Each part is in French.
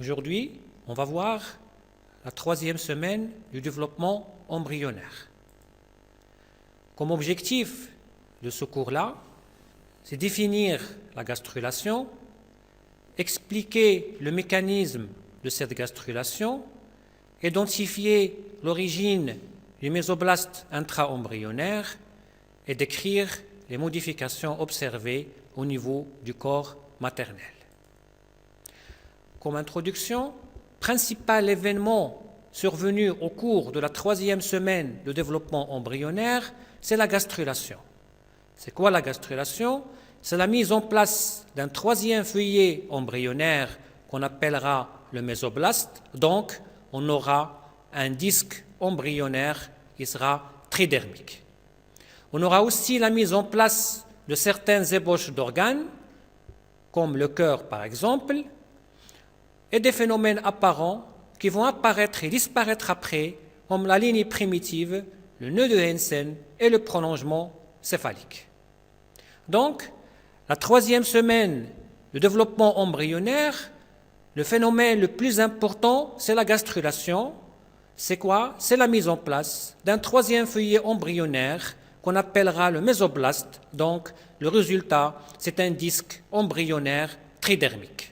Aujourd'hui, on va voir la troisième semaine du développement embryonnaire. Comme objectif de ce cours-là, c'est définir la gastrulation, expliquer le mécanisme de cette gastrulation, identifier l'origine du mésoblaste intra-embryonnaire et décrire les modifications observées au niveau du corps maternel. Comme introduction, principal événement survenu au cours de la troisième semaine de développement embryonnaire, c'est la gastrulation. C'est quoi la gastrulation? C'est la mise en place d'un troisième feuillet embryonnaire qu'on appellera le mésoblaste. Donc, on aura un disque embryonnaire qui sera tridermique. On aura aussi la mise en place de certaines ébauches d'organes, comme le cœur par exemple, et des phénomènes apparents qui vont apparaître et disparaître après, comme la ligne primitive, le nœud de Hensen et le prolongement céphalique. Donc, la troisième semaine de développement embryonnaire, le phénomène le plus important, c'est la gastrulation. C'est quoi? C'est la mise en place d'un troisième feuillet embryonnaire qu'on appellera le mésoblaste. Donc, le résultat, c'est un disque embryonnaire tridermique.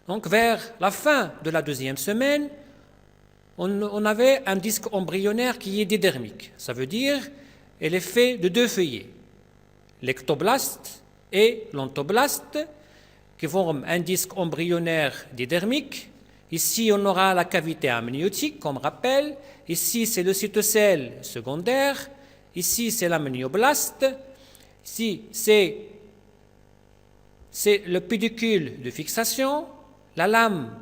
Donc, vers la fin de la deuxième semaine, on avait un disque embryonnaire qui est didermique. Ça veut dire qu'il est fait de deux feuillets, l'ectoblaste et l'entoblaste, qui forment un disque embryonnaire didermique. Ici, on aura la cavité amniotique, comme rappel. Ici, c'est le cytocèle secondaire. Ici, c'est l'amnioblaste. Ici, c'est le pédicule de fixation, la lame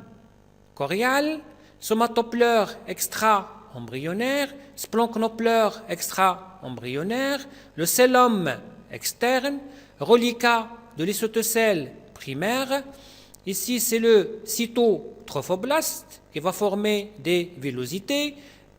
choriale, somatopleure extra-embryonnaire, splanchnopleure extra-embryonnaire, le cellum externe, reliquat de l'isotocèle primaire. Ici, c'est le cytotrophoblast qui va former des villosités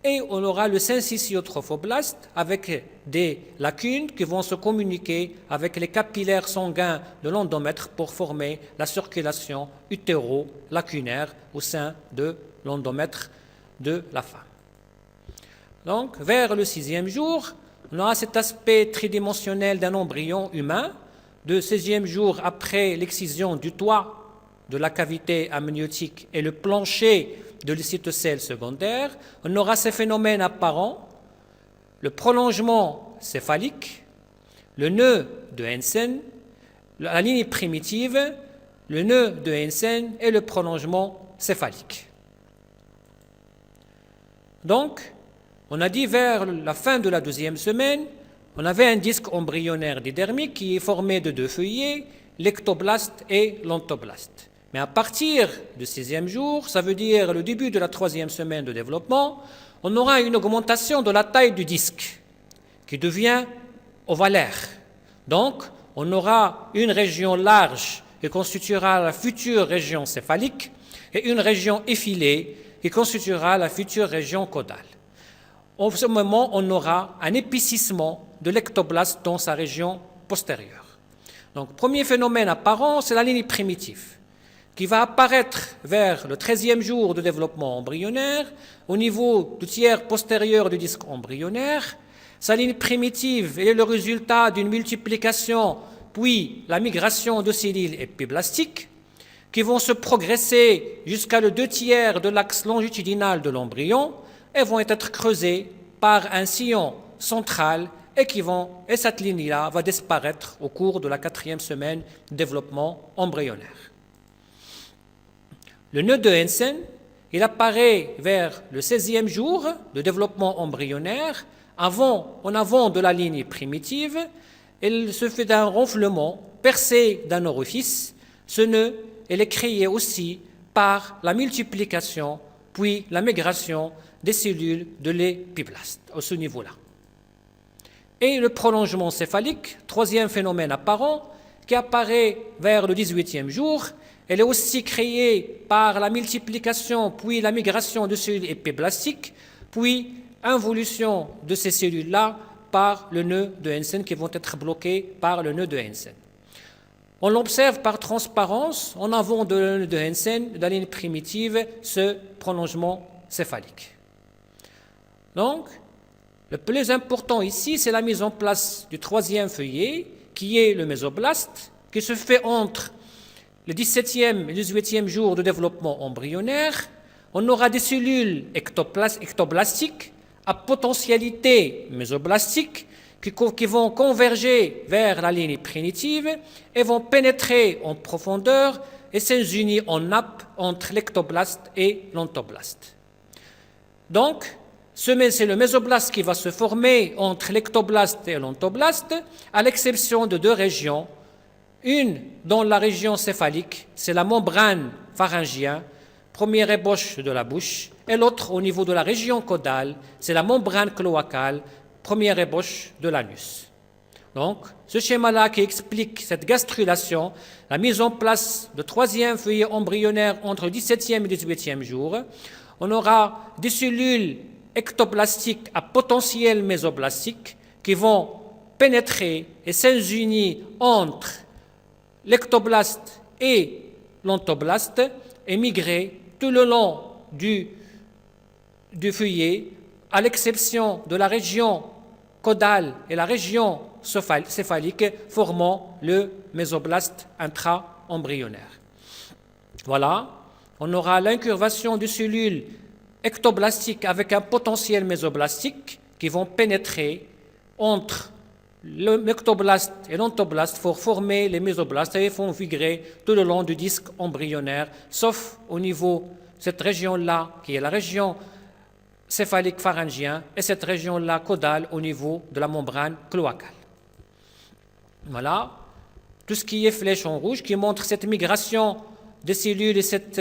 et on aura le syncytiotrophoblast avec des lacunes qui vont se communiquer avec les capillaires sanguins de l'endomètre pour former la circulation utéro-lacunaire au sein de l'endomètre de la femme. Donc, vers le 6e jour, on aura cet aspect tridimensionnel d'un embryon humain. Le 16e jour après l'excision du toit de la cavité amniotique et le plancher de l'cytocèle secondaire, on aura ces phénomènes apparents, le prolongement céphalique, le nœud de Hensen, la ligne primitive, le nœud de Hensen et le prolongement céphalique. Donc, on a dit vers la fin de la deuxième semaine, on avait un disque embryonnaire didermique qui est formé de deux feuillets, l'ectoblaste et l'entoblaste. Mais à partir du 6e jour, ça veut dire le début de la troisième semaine de développement, on aura une augmentation de la taille du disque qui devient ovalaire. Donc, on aura une région large qui constituera la future région céphalique et une région effilée qui constituera la future région caudale. En ce moment, on aura un épicissement de l'ectoblaste dans sa région postérieure. Donc, premier phénomène apparent, c'est la ligne primitive, qui va apparaître vers le 13e jour de développement embryonnaire, au niveau du tiers postérieur du disque embryonnaire. Sa ligne primitive est le résultat d'une multiplication, puis la migration de cellules épiblastiques, qui vont se progresser jusqu'à le 2/3 de l'axe longitudinal de l'embryon, et vont être creusées par un sillon central et cette ligne-là va disparaître au cours de la 4e semaine de développement embryonnaire. Le nœud de Hensen, il apparaît vers le 16e jour de développement embryonnaire, en avant de la ligne primitive. Il se fait d'un renflement percé d'un orifice. Ce nœud, il est créé aussi par la multiplication, puis la migration des cellules de l'épiblaste, à ce niveau-là. Et le prolongement céphalique, troisième phénomène apparent, qui apparaît vers le 18e jour, elle est aussi créée par la multiplication, puis la migration de cellules épiblastiques, puis involution de ces cellules-là par le nœud de Hensen qui vont être bloquées par le nœud de Hensen. on l'observe par transparence en avant de Hansen, de la ligne primitive, ce prolongement céphalique. Donc, le plus important ici, c'est la mise en place du troisième feuillet, qui est le mésoblaste, qui se fait entre le 17e et 18e jour de développement embryonnaire. On aura des cellules ectoblastiques à potentialité mésoblastique qui vont converger vers la ligne primitive et vont pénétrer en profondeur et s'unir en nappe entre l'ectoblaste et l'ontoblaste. Donc, c'est le mésoblaste qui va se former entre l'ectoblaste et l'ontoblaste, à l'exception de deux régions. Une dans la région céphalique, c'est la membrane pharyngienne, première ébauche de la bouche, et l'autre au niveau de la région caudale, c'est la membrane cloacale, première ébauche de l'anus. Donc, ce schéma-là qui explique cette gastrulation, la mise en place de troisième feuillet embryonnaire entre le 17e et 18e jour, on aura des cellules ectoblastiques à potentiel mésoblastique qui vont pénétrer et s'unir entre l'ectoblaste et l'ontoblaste et migrer tout le long du feuillet, à l'exception de la région caudale et la région céphalique, formant le mésoblaste intra-embryonnaire. Voilà, on aura l'incurvation de cellules ectoblastiques avec un potentiel mésoblastique qui vont pénétrer entre l'ectoblaste et l'ontoblaste pour former les mésoblastes et vont migrer tout le long du disque embryonnaire, sauf au niveau de cette région-là, qui est la région céphalique pharyngienne, et cette région-là caudale au niveau de la membrane cloacale. Voilà, tout ce qui est flèche en rouge qui montre cette migration des cellules et cette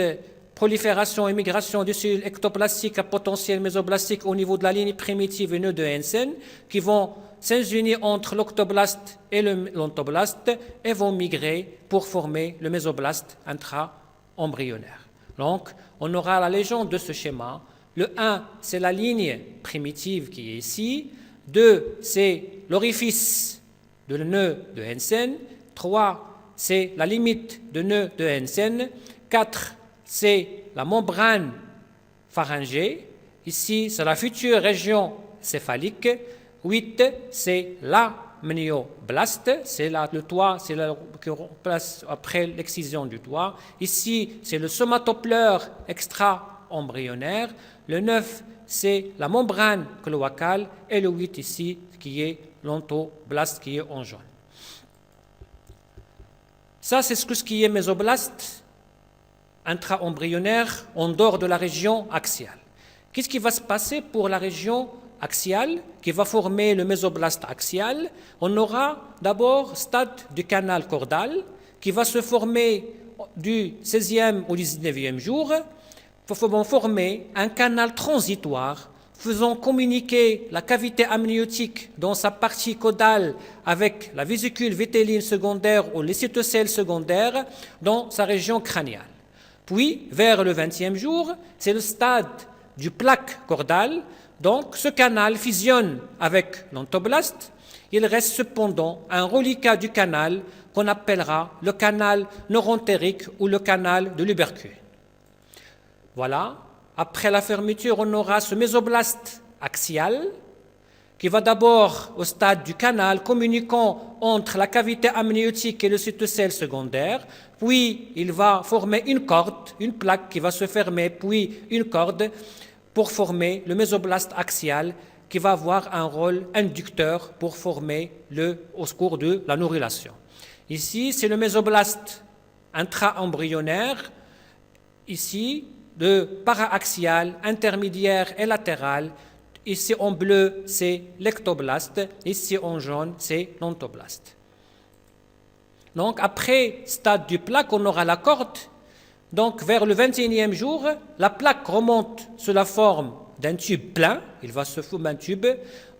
prolifération et migration des cellules ectoplastiques à potentiel mésoblastique au niveau de la ligne primitive et nœud de Hansen, qui vont s'unir entre l'octoblaste et l'ontoblaste et vont migrer pour former le mésoblaste intra-embryonnaire. Donc, on aura la légende de ce schéma. Le 1, c'est la ligne primitive qui est ici. 2, c'est l'orifice de le nœud de Hansen. 3, c'est la limite de nœud de Hansen. 4, c'est la membrane pharyngée. Ici, c'est la future région céphalique. 8, c'est l'amnioblaste, c'est le toit, c'est la qui place après l'excision du toit. Ici, c'est le somatopleur extra-embryonnaire. Le 9, c'est la membrane cloacale. Et le 8 ici, qui est l'ontoblaste, qui est en jaune. Ça, c'est ce qui est mésoblaste intra-embryonnaire en dehors de la région axiale. Qu'est-ce qui va se passer pour la région axiale qui va former le mésoblaste axial? On aura d'abord stade du canal cordal qui va se former du 16e au 19e jour, vont former un canal transitoire faisant communiquer la cavité amniotique dans sa partie caudale avec la vésicule vitéline secondaire ou les cytocèles secondaires dans sa région crânienne. Puis, vers le 20e jour, c'est le stade du plaque cordal. Donc, ce canal fusionne avec l'ontoblaste. Il reste cependant un reliquat du canal qu'on appellera le canal neurentérique ou le canal de l'ubercule. Voilà. Après la fermeture, on aura ce mésoblaste axial qui va d'abord au stade du canal communiquant entre la cavité amniotique et le cytocèle secondaire, puis il va former une corde, une plaque qui va se fermer, puis une corde pour former le mésoblaste axial qui va avoir un rôle inducteur pour former au cours de la nourrilation. Ici, c'est le mésoblaste intra-embryonnaire, ici, de paraaxial, intermédiaire et latéral. Ici en bleu, c'est l'ectoblaste. Ici en jaune, c'est l'ontoblaste. Donc, après stade du plaque, on aura la corde. Donc, vers le 21e jour, la plaque remonte sous la forme d'un tube plein. Il va se former un tube.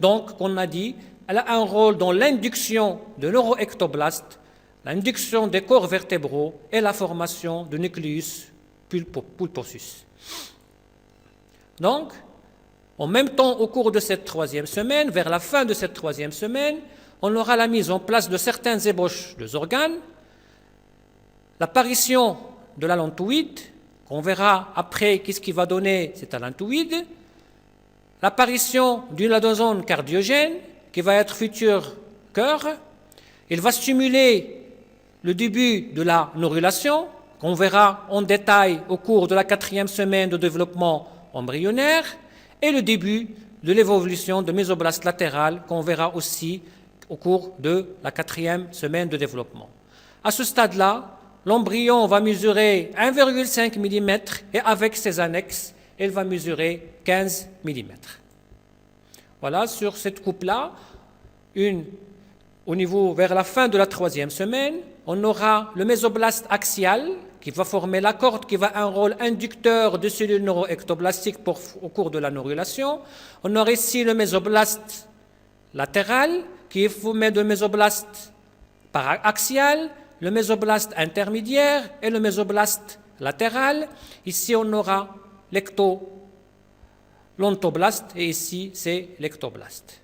Donc, on a dit, elle a un rôle dans l'induction de neuroectoblastes, l'induction des corps vertébraux et la formation du nucléus pulposus. Donc, en même temps, au cours de cette troisième semaine, vers la fin de cette troisième semaine, on aura la mise en place de certaines ébauches des organes l'apparition de l'allantoïde, qu'on verra après qu'est-ce qui va donner cet allantoïde, l'apparition d'une adosone cardiogène, qui va être futur cœur, il va stimuler le début de la neurulation, qu'on verra en détail au cours de la 4e semaine de développement embryonnaire, et le début de l'évolution de mésoblaste latéral, qu'on verra aussi au cours de la 4e semaine de développement. À ce stade-là, l'embryon va mesurer 1,5 mm et avec ses annexes, il va mesurer 15 mm. Voilà, sur cette coupe-là, au niveau vers la fin de la 3e semaine, on aura le mésoblaste axial qui va former la corde qui va avoir un rôle inducteur de cellules neuroectoblastiques au cours de la neurulation. On aura ici le mésoblaste latéral qui est formé de mésoblaste paraxial, le mésoblaste intermédiaire et le mésoblaste latéral. Ici, on aura l'ontoblaste et ici, c'est l'ectoblaste.